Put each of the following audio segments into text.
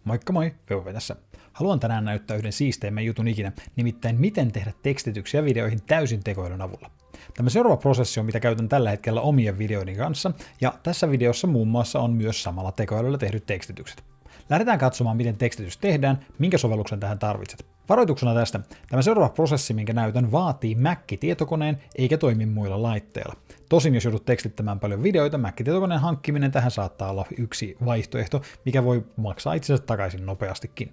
Moikka moi, VV tässä. Haluan tänään näyttää yhden siisteimmän jutun ikinä, nimittäin miten tehdä tekstityksiä videoihin täysin tekoälyn avulla. Tämä seuraava prosessi on mitä käytän tällä hetkellä omien videoiden kanssa, ja tässä videossa muun muassa on myös samalla tekoälyllä tehdyt tekstitykset. Lähdetään katsomaan, miten tekstitys tehdään, minkä sovelluksen tähän tarvitset. Varoituksena tästä, tämä seuraava prosessi, minkä näytän, vaatii Mac-tietokoneen eikä toimi muilla laitteilla. Tosin jos joudut tekstittämään paljon videoita, Mac-tietokoneen hankkiminen tähän saattaa olla yksi vaihtoehto, mikä voi maksaa itsensä takaisin nopeastikin.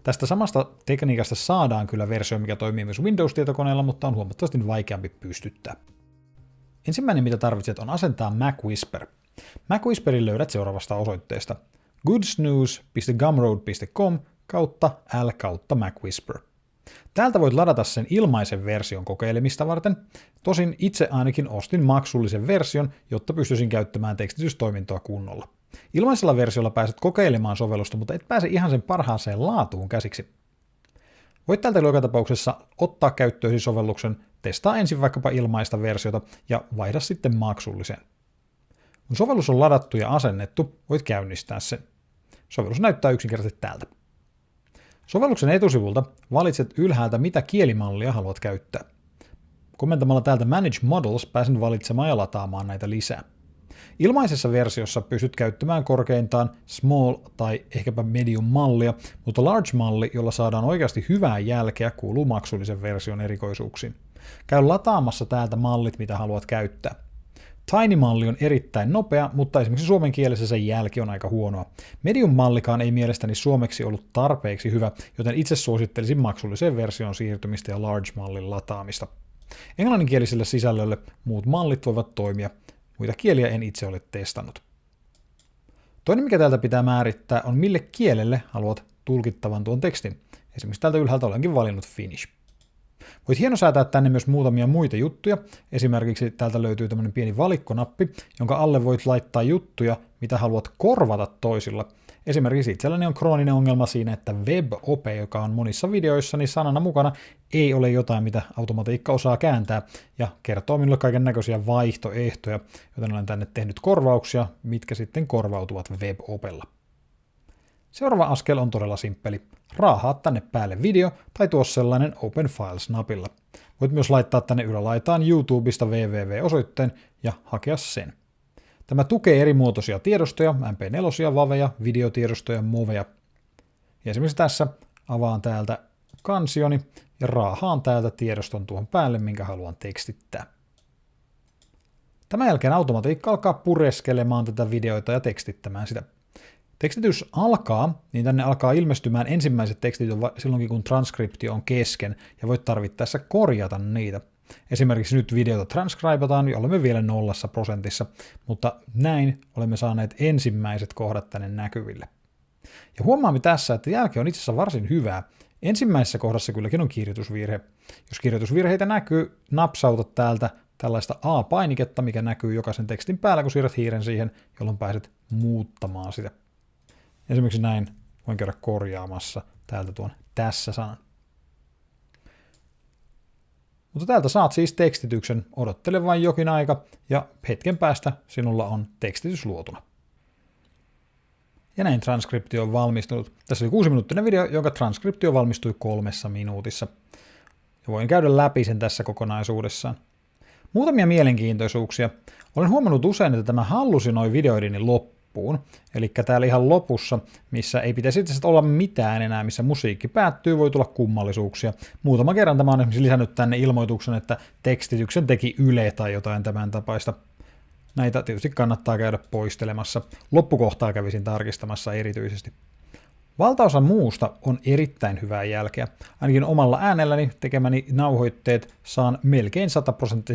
Tästä samasta tekniikasta saadaan kyllä versio, mikä toimii myös Windows-tietokoneella, mutta on huomattavasti vaikeampi pystyttää. Ensimmäinen, mitä tarvitset, on asentaa Mac Whisper. Mac Whisperin löydät seuraavasta osoitteesta goodsnooze.gumroad.com kautta Mac Whisper. Täältä voit ladata sen ilmaisen version kokeilemista varten, tosin itse ainakin ostin maksullisen version, jotta pystyisin käyttämään tekstitystoimintoa kunnolla. Ilmaisella versiolla pääset kokeilemaan sovellusta, mutta et pääse ihan sen parhaaseen laatuun käsiksi. Voit täältä joka tapauksessa ottaa käyttöösi sovelluksen, testaa ensin vaikkapa ilmaista versiota ja vaihda sitten maksulliseen. Kun sovellus on ladattu ja asennettu, voit käynnistää sen. Sovellus näyttää yksinkertaisesti täältä. Sovelluksen etusivulta valitset ylhäältä, mitä kielimallia haluat käyttää. Kommentamalla täältä Manage Models pääsen valitsemaan ja lataamaan näitä lisää. Ilmaisessa versiossa pystyt käyttämään korkeintaan Small tai ehkäpä Medium-mallia, mutta Large-malli, jolla saadaan oikeasti hyvää jälkeä, kuuluu maksullisen version erikoisuuksiin. Käy lataamassa täältä mallit, mitä haluat käyttää. Tiny-malli on erittäin nopea, mutta esimerkiksi suomen kielessä sen jälki on aika huonoa. Medium-mallikaan ei mielestäni suomeksi ollut tarpeeksi hyvä, joten itse suosittelisin maksulliseen versioon siirtymistä ja Large-mallin lataamista. Englanninkieliselle sisällölle muut mallit voivat toimia. Muita kieliä en itse ole testannut. Toinen, mikä täältä pitää määrittää, on mille kielelle haluat tulkittavan tuon tekstin. Esimerkiksi täältä ylhäältä olenkin valinnut Finnish. Voit hienosäätää tänne myös muutamia muita juttuja. Esimerkiksi täältä löytyy tämmöinen pieni valikkonappi, jonka alle voit laittaa juttuja, mitä haluat korvata toisilla. Esimerkiksi itselläni on krooninen ongelma siinä, että web-ope, joka on monissa videoissani sanana mukana, ei ole jotain, mitä automatiikka osaa kääntää, ja kertoo minulle kaiken näköisiä vaihtoehtoja, joten olen tänne tehnyt korvauksia, mitkä sitten korvautuvat web-opella. Seuraava askel on todella simppeli. Raahaa tänne päälle video tai tuo sellainen Open Files-napilla. Voit myös laittaa tänne ylälaitaan YouTubesta www-osoitteen ja hakea sen. Tämä tukee eri muotoisia tiedostoja, MP4, vaveja, videotiedostoja, moveja. Ja esimerkiksi tässä avaan täältä kansioni ja raahaan täältä tiedoston tuohon päälle, minkä haluan tekstittää. Tämän jälkeen automatiikka alkaa pureskelemaan tätä videoita ja tekstittämään sitä. Tekstitys alkaa, niin tänne alkaa ilmestymään ensimmäiset tekstit silloinkin, kun transkriptio on kesken, ja voit tarvittaessa korjata niitä. Esimerkiksi nyt videota transcribataan, ja olemme vielä 0%, mutta näin olemme saaneet ensimmäiset kohdat tänne näkyville. Ja huomaamme tässä, että jälki on itse asiassa varsin hyvää. Ensimmäisessä kohdassa kylläkin on kirjoitusvirhe. Jos kirjoitusvirheitä näkyy, napsauta täältä tällaista A-painiketta, mikä näkyy jokaisen tekstin päällä, kun siirrät hiiren siihen, jolloin pääset muuttamaan sitä. Esimerkiksi näin voin käydä korjaamassa täältä tuon tässä-sanan. Mutta täältä saat siis tekstityksen, odottele vain jokin aika, ja hetken päästä sinulla on tekstitys luotuna. Ja näin transkriptio on valmistunut. Tässä oli 6-minuuttinen video, jonka transkriptio valmistui 3 minuutissa. Ja voin käydä läpi sen tässä kokonaisuudessaan. Muutamia mielenkiintoisuuksia. Olen huomannut usein, että tämä hallusinoi videoidini loppuun. Eli täällä ihan lopussa, missä ei pitäisi itse olla mitään enää, missä musiikki päättyy, voi tulla kummallisuuksia. Muutaman kerran tämä on esimerkiksi lisännyt tänne ilmoituksen, että tekstityksen teki Yle tai jotain tämän tapaista. Näitä tietysti kannattaa käydä poistelemassa. Loppukohtaa kävisin tarkistamassa erityisesti. Valtaosa muusta on erittäin hyvää jälkeä. Ainakin omalla äänelläni tekemäni nauhoitteet saan melkein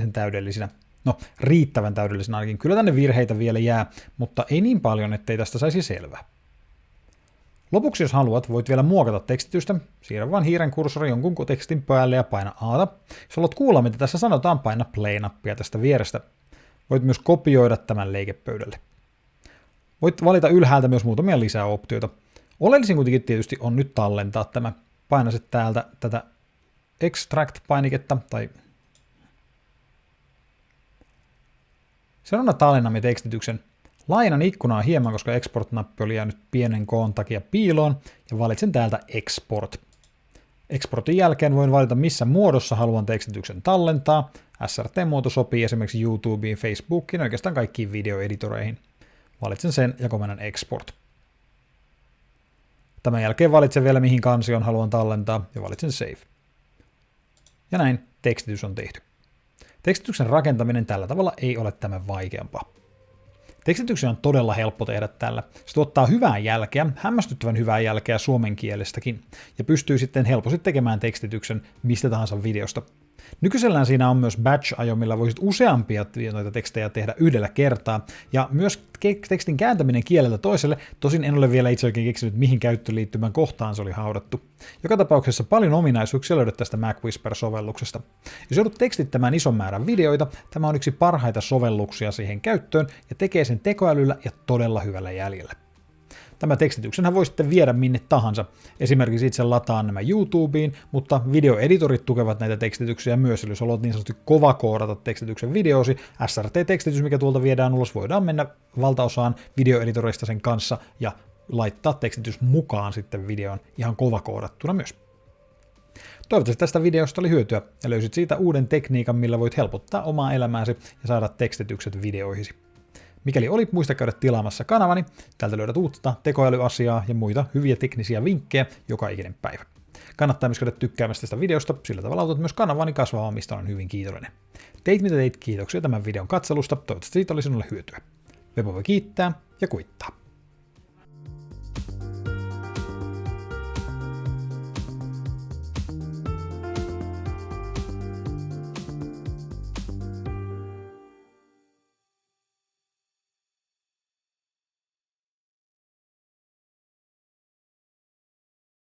100% täydellisinä. No, riittävän täydellisenä ainakin. Kyllä tänne virheitä vielä jää, mutta ei niin paljon, ettei tästä saisi selvää. Lopuksi, jos haluat, voit vielä muokata tekstitystä. Siirrä vain hiiren kursori jonkun tekstin päälle ja paina A:ta. Jos haluat kuulla, mitä tässä sanotaan, paina Play-nappia tästä vierestä. Voit myös kopioida tämän leikepöydälle. Voit valita ylhäältä myös muutamia lisää optioita. Oleellisin kuitenkin tietysti on nyt tallentaa tämä. Painasit täältä tätä Extract-painiketta tai seuraavana tallennamme tekstityksen. Laajennan ikkunaa hieman, koska Export-nappi oli jäänyt pienen koon takia piiloon, ja valitsen täältä Export. Exportin jälkeen voin valita, missä muodossa haluan tekstityksen tallentaa. SRT-muoto sopii esimerkiksi YouTubeen, Facebookiin ja oikeastaan kaikkiin videoeditoreihin. Valitsen sen ja komennan Export. Tämän jälkeen valitsen vielä, mihin kansioon haluan tallentaa, ja valitsen Save. Ja näin tekstitys on tehty. Tekstityksen rakentaminen tällä tavalla ei ole tämän vaikeampaa. Tekstityksen on todella helppo tehdä tällä. Se tuottaa hyvää jälkeä, hämmästyttävän hyvää jälkeä suomen kielestäkin, ja pystyy sitten helposti tekemään tekstityksen mistä tahansa videosta. Nykyisellään siinä on myös batch-ajo, millä voisit useampia noita tekstejä tehdä yhdellä kertaa, ja myös tekstin kääntäminen kieleltä toiselle, tosin en ole vielä itse oikein keksinyt, mihin käyttöliittymän kohtaan se oli haudattu. Joka tapauksessa paljon ominaisuuksia löydät tästä MacWhisper-sovelluksesta. Jos joudut tekstittämään ison määrän videoita, tämä on yksi parhaita sovelluksia siihen käyttöön, ja tekee sen tekoälyllä ja todella hyvällä jäljellä. Tämä tekstityksenhän voi sitten viedä minne tahansa. Esimerkiksi itse lataan nämä YouTubeen, mutta videoeditorit tukevat näitä tekstityksiä myös, eli jos haluat niin sanotusti kovakoodata tekstityksen videosi, SRT-tekstitys, mikä tuolta viedään ulos, voidaan mennä valtaosaan videoeditoreista sen kanssa ja laittaa tekstitys mukaan sitten videoon ihan kovakoodattuna myös. Toivottavasti tästä videosta oli hyötyä ja löysit siitä uuden tekniikan, millä voit helpottaa omaa elämääsi ja saada tekstitykset videoihisi. Mikäli olit, muista käydä tilaamassa kanavani. Täältä löydät uutta tekoälyasiaa ja muita hyviä teknisiä vinkkejä joka ikinen päivä. Kannattaa myös käydä tykkäämästä tästä videosta, sillä tavalla autat myös kanavani kasvamaan, mistä olen hyvin kiitollinen. Teit mitä teit, kiitoksia tämän videon katselusta, toivottavasti siitä oli sinulle hyötyä. Vepo voi kiittää ja kuittaa.